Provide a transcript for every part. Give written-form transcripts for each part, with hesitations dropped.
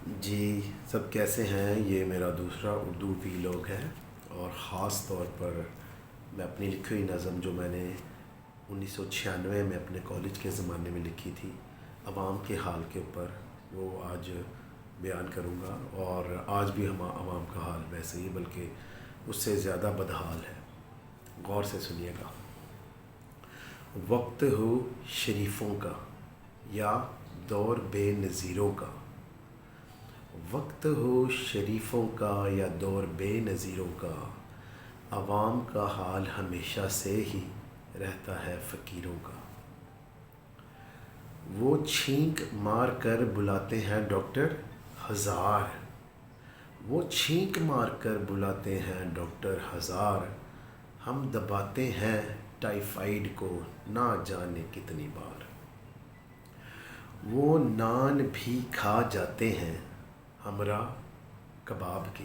جی سب کیسے ہیں؟ یہ میرا دوسرا اردو ویلاگ ہے، اور خاص طور پر میں اپنی لکھی ہوئی نظم جو میں نے 1996 میں اپنے کالج کے زمانے میں لکھی تھی عوام کے حال کے اوپر، وہ آج بیان کروں گا۔ اور آج بھی ہم عوام کا حال ویسے ہی بلکہ اس سے زیادہ بدحال ہے۔ غور سے سنیے گا۔ وقت ہو شریفوں کا یا دور بے نظیروں کا، وقت ہو شریفوں کا یا دور بے نظیروں کا، عوام کا حال ہمیشہ سے ہی رہتا ہے فقیروں کا۔ وہ چھینک مار کر بلاتے ہیں ڈاکٹر ہزار، وہ چھینک مار کر بلاتے ہیں ڈاکٹر ہزار، ہم دباتے ہیں ٹائیفائیڈ کو نہ جانے کتنی بار۔ وہ نان بھی کھا جاتے ہیں ہمراہ کباب کے،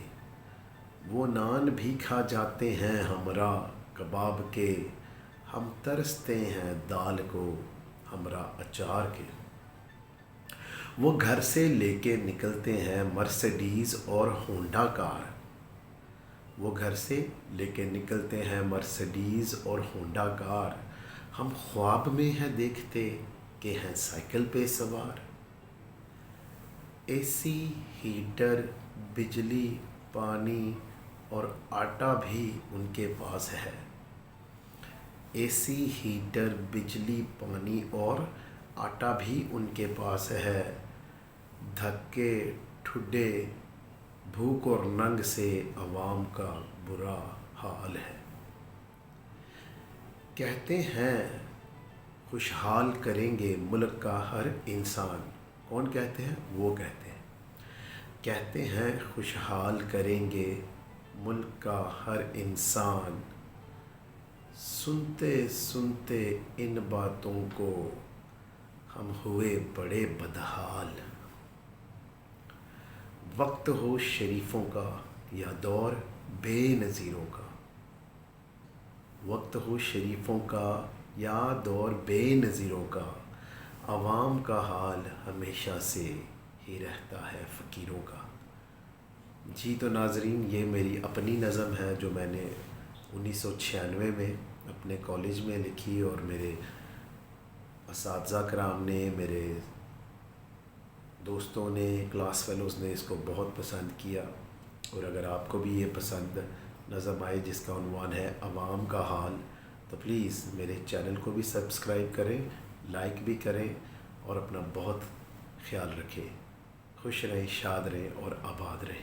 وہ نان بھی کھا جاتے ہیں ہمراہ کباب کے، ہم ترستے ہیں دال کو ہمراہ اچار کے۔ وہ گھر سے لے کے نکلتے ہیں مرسڈیز اور ہونڈا کار، وہ گھر سے لے کے نکلتے ہیں مرسڈیز اور ہونڈا کار، ہم خواب میں ہیں دیکھتے کہ ہیں سائیکل پہ سوار۔ اے سی ہیٹر بجلی پانی اور آٹا بھی ان کے پاس ہے، اے سی ہیٹر بجلی پانی اور آٹا بھی ان کے پاس ہے، دھکے ٹھڈے بھوک اور ننگ سے عوام کا برا حال ہے۔ کہتے ہیں خوشحال کریں گے ملک کا ہر انسان، کون کہتے ہیں؟ وہ کہتے ہیں خوشحال کریں گے ملک کا ہر انسان، سنتے سنتے ان باتوں کو ہم ہوئے بڑے بدحال۔ وقت ہو شریفوں کا یا دور بے نظیروں کا، وقت ہو شریفوں کا یا دور بے نظیروں کا، عوام کا حال ہمیشہ سے ہی رہتا ہے فقیروں کا۔ جی تو ناظرین، یہ میری اپنی نظم ہے جو میں نے 1996 میں اپنے کالج میں لکھی، اور میرے اساتذہ کرام نے، میرے دوستوں نے، کلاس فیلوز نے اس کو بہت پسند کیا۔ اور اگر آپ کو بھی یہ پسند نظم آئے جس کا عنوان ہے عوام کا حال، تو پلیز میرے چینل کو بھی سبسکرائب کریں، لائک بھی کریں، اور اپنا بہت خیال رکھیں۔ خوش رہیں، شاد رہیں اور آباد رہیں۔